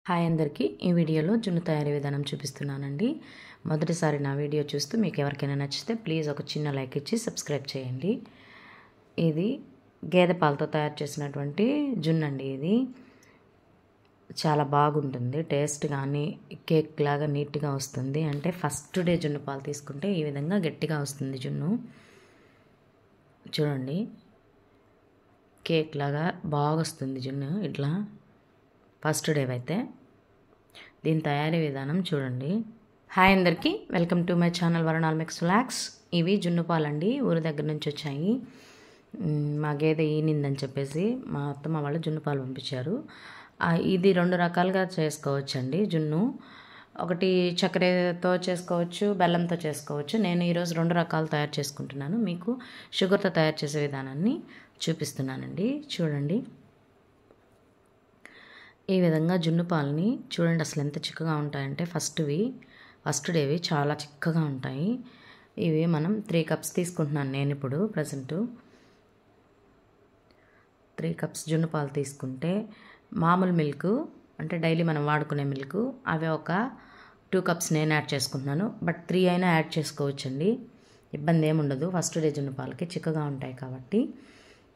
Hi అందరికీ ఈ వీడియోలో జున్ను తయారీ విధానం చూపిస్తున్నానండి. మొదటిసారి నా వీడియో చూస్తూ మీకు ఎవరికైనా నచ్చితే ప్లీజ్ ఒక చిన్న లైక్ ఇచ్చి సబ్స్క్రైబ్ చేయండి. ఇది గేదె పాలతో తయారు చేసినటువంటి జున్ను అండి. ఇది చాలా బాగుంటుంది, టేస్ట్ కానీ కేక్ లాగా నీట్గా వస్తుంది. అంటే ఫస్ట్ డే జున్ను పాలు తీసుకుంటే ఈ విధంగా గట్టిగా వస్తుంది జున్ను. చూడండి, కేక్ లాగా బాగా వస్తుంది జున్ను ఇట్లా ఫస్ట్ డే అయితే. దీని తయారీ విధానం చూడండి. హాయ్ అందరికీ, వెల్కమ్ టు మై ఛానల్ వరణాల్ మిక్స్ ఫ్లాక్స్. ఇవి జున్ను పాలండి, ఊరి దగ్గర నుంచి వచ్చాయి. మా గేదె ఈనిందని చెప్పేసి మా అత్తమ్మ వాళ్ళు జున్ను పాలు పంపించారు. ఇది 2 రకాలుగా చేసుకోవచ్చండి జున్ను. ఒకటి చక్కెరతో చేసుకోవచ్చు, బెల్లంతో చేసుకోవచ్చు. నేను ఈరోజు 2 రకాలు తయారు చేసుకుంటున్నాను. మీకు షుగర్తో తయారు చేసే విధానాన్ని చూపిస్తున్నానండి. చూడండి, ఈ విధంగా జున్ను పాలని చూడండి అసలు ఎంత చిక్కగా ఉంటాయంటే ఫస్ట్ డేవి చాలా చిక్కగా ఉంటాయి. ఇవి మనం 3 కప్స్ తీసుకుంటున్నాను నేను ఇప్పుడు ప్రజెంటు. 3 కప్స్ జున్ను పాలు తీసుకుంటే మామూలు మిల్క్ అంటే డైలీ మనం వాడుకునే మిల్క్ అవి ఒక 2 కప్స్ నేను యాడ్ చేసుకుంటున్నాను. బట్ 3 అయినా యాడ్ చేసుకోవచ్చండి, ఇబ్బంది ఏముండదు. ఫస్ట్ డే జున్ను పాలకి చిక్కగా ఉంటాయి కాబట్టి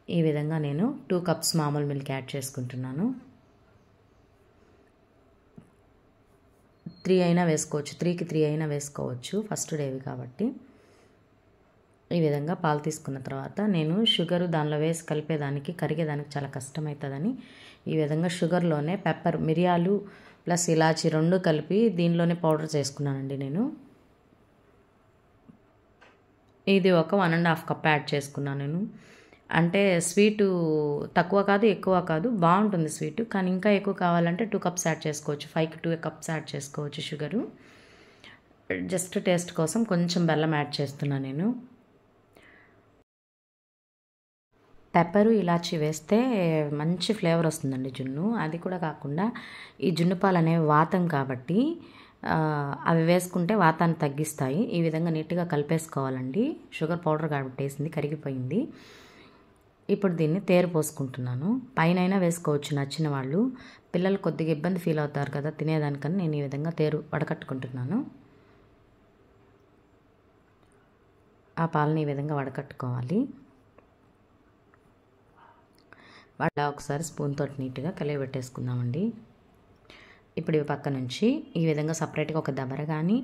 ఈ విధంగా నేను 2 కప్స్ మామూలు మిల్క్ యాడ్ చేసుకుంటున్నాను. 3 అయినా వేసుకోవచ్చు, 3కి 3 అయినా వేసుకోవచ్చు ఫస్ట్ డేవి కాబట్టి. ఈ విధంగా పాలు తీసుకున్న తర్వాత నేను షుగరు దానిలో వేసి కలిపేదానికి కరిగేదానికి చాలా కష్టమవుతుందని ఈ విధంగా షుగర్లోనే పెప్పర్, మిరియాలు ప్లస్ ఇలాచి 2 కలిపి దీనిలోనే పౌడర్ చేసుకున్నానండి నేను. ఇది ఒక 1.5 కప్ యాడ్ చేసుకున్నాను నేను. అంటే స్వీటు తక్కువ కాదు ఎక్కువ కాదు, బాగుంటుంది స్వీటు. కానీ ఇంకా ఎక్కువ కావాలంటే 2 కప్స్ యాడ్ చేసుకోవచ్చు, 5కి 2 కప్స్ యాడ్ చేసుకోవచ్చు షుగరు. జస్ట్ టేస్ట్ కోసం కొంచెం బెల్లం యాడ్ చేస్తున్నాను నేను. పెప్పరు, ఇలాచి వేస్తే మంచి ఫ్లేవర్ వస్తుందండి జున్ను. అది కూడా కాకుండా ఈ జున్ను పాలు అనేవి వాతం కాబట్టి అవి వేసుకుంటే వాతాన్ని తగ్గిస్తాయి. ఈ విధంగా నీట్గా కలిపేసుకోవాలండి. షుగర్ పౌడర్ కాబట్టి వేసింది కరిగిపోయింది. ఇప్పుడు దీన్ని తేరు పోసుకుంటున్నాను. పైన వేసుకోవచ్చు నచ్చిన వాళ్ళు. పిల్లలు కొద్దిగా ఇబ్బంది ఫీల్ అవుతారు కదా తినేదానికని నేను ఈ విధంగా తేరు వడకట్టుకుంటున్నాను. ఆ పాలని ఈ విధంగా వడకట్టుకోవాలి. ఒకసారి స్పూన్ తోటి నీట్గా కలియబెట్టేసుకుందామండి. ఇప్పుడు ఇవి పక్క నుంచి ఈ విధంగా సపరేట్గా ఒక దబర కానీ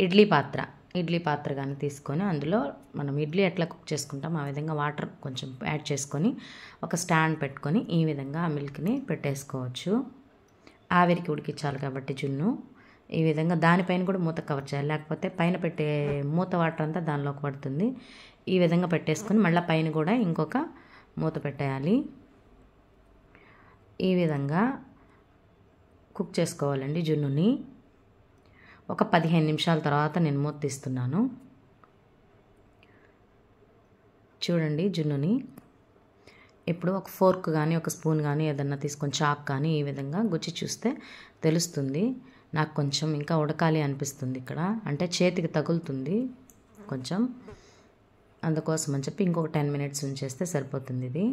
ఇడ్లీ పాత్ర కానీ తీసుకొని అందులో మనం ఇడ్లీ ఎట్లా కుక్ చేసుకుంటాం ఆ విధంగా వాటర్ కొంచెం యాడ్ చేసుకొని ఒక స్టాండ్ పెట్టుకొని ఈ విధంగా ఆ మిల్క్ని పెట్టేసుకోవచ్చు. ఆవిరికి ఉడికించాలి కాబట్టి జున్ను ఈ విధంగా దానిపైన కూడా మూత కవర్ చేయాలి, లేకపోతే పైన పెట్టే మూత వాటర్ అంతా దానిలోకి పడుతుంది. ఈ విధంగా పెట్టేసుకొని మళ్ళీ పైన కూడా ఇంకొక మూత పెట్టేయాలి. ఈ విధంగా కుక్ చేసుకోవాలండి జున్నుని. ఒక 15 నిమిషాల తర్వాత నేను మూత తీస్తున్నాను. చూడండి జున్నుని. ఇప్పుడు ఒక ఫోర్క్ కానీ ఒక స్పూన్ కానీ ఏదన్నా తీసుకొని చాక్ కానీ ఈ విధంగా గుచ్చి చూస్తే తెలుస్తుంది. నాకు కొంచెం ఇంకా ఉడకాలి అనిపిస్తుంది ఇక్కడ, అంటే చేతికి తగులుతుంది కొంచెం, అందుకోసం అని చెప్పి ఇంకొక 10 మినిట్స్ ఉంచేస్తే సరిపోతుంది. ఇది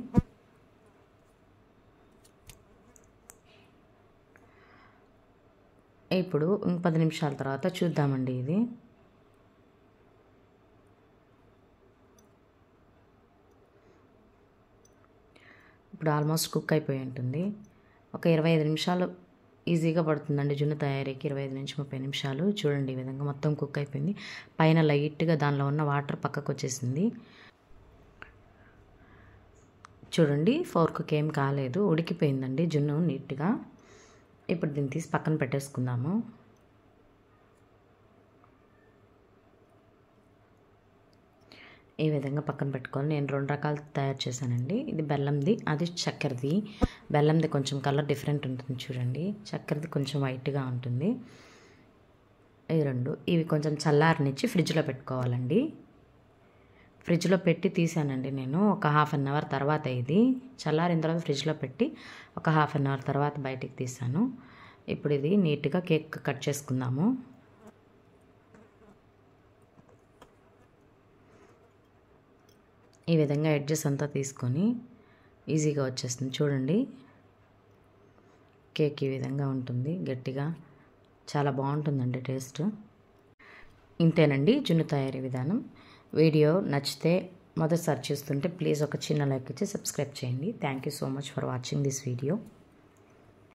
ఇప్పుడు 10 నిమిషాల తర్వాత చూద్దామండి. ఇది ఇప్పుడు ఆల్మోస్ట్ కుక్ అయిపోయి ఉంటుంది. ఒక 25 నిమిషాలు ఈజీగా పడుతుందండి జున్ను తయారీకి, 25 నుంచి 30 నిమిషాలు. చూడండి ఈ విధంగా మొత్తం కుక్ అయిపోయింది. పైన లైట్గా దానిలో ఉన్న వాటర్ పక్కకు వచ్చేసింది. చూడండి, ఫోర్క్కి ఏం కాలేదు, ఉడికిపోయిందండి జున్ను నీట్గా. ఇప్పుడు దీన్ని తీసి పక్కన పెట్టేసుకుందాము. ఈ విధంగా పక్కన పెట్టుకొని నేను 2 రకాలు తయారు చేశానండి. ఇది బెల్లంది, అది చక్కెరది. బెల్లంది కొంచెం కలర్ డిఫరెంట్ ఉంటుంది చూడండి, చక్కెరది కొంచెం వైట్గా ఉంటుంది. ఈ 2 ఇవి కొంచెం చల్లారనిచ్చి ఫ్రిడ్జ్లో పెట్టుకోవాలండి. ఫ్రిడ్జ్లో పెట్టి తీసానండి నేను ఒక 1/2 అవర్ తర్వాత. ఇది చల్లారిన తర్వాత ఫ్రిడ్జ్లో పెట్టి ఒక 1/2 అవర్ తర్వాత బయటికి తీసాను. ఇప్పుడు ఇది నీట్గా కేక్ కట్ చేసుకుందాము. ఈ విధంగా ఎడ్జెస్ అంతా తీసుకొని ఈజీగా వచ్చేస్తుంది చూడండి. కేక్ ఈ విధంగా ఉంటుంది, గట్టిగా చాలా బాగుంటుందండి టేస్ట్. ఇంతేనండి జున్ను తయారీ విధానం. వీడియో నచ్చితే మొదటిసారి చూస్తుంటే ప్లీజ్ ఒక చిన్న లైక్ ఇచ్చి సబ్స్క్రైబ్ చేయండి. Thank you so much for watching this video.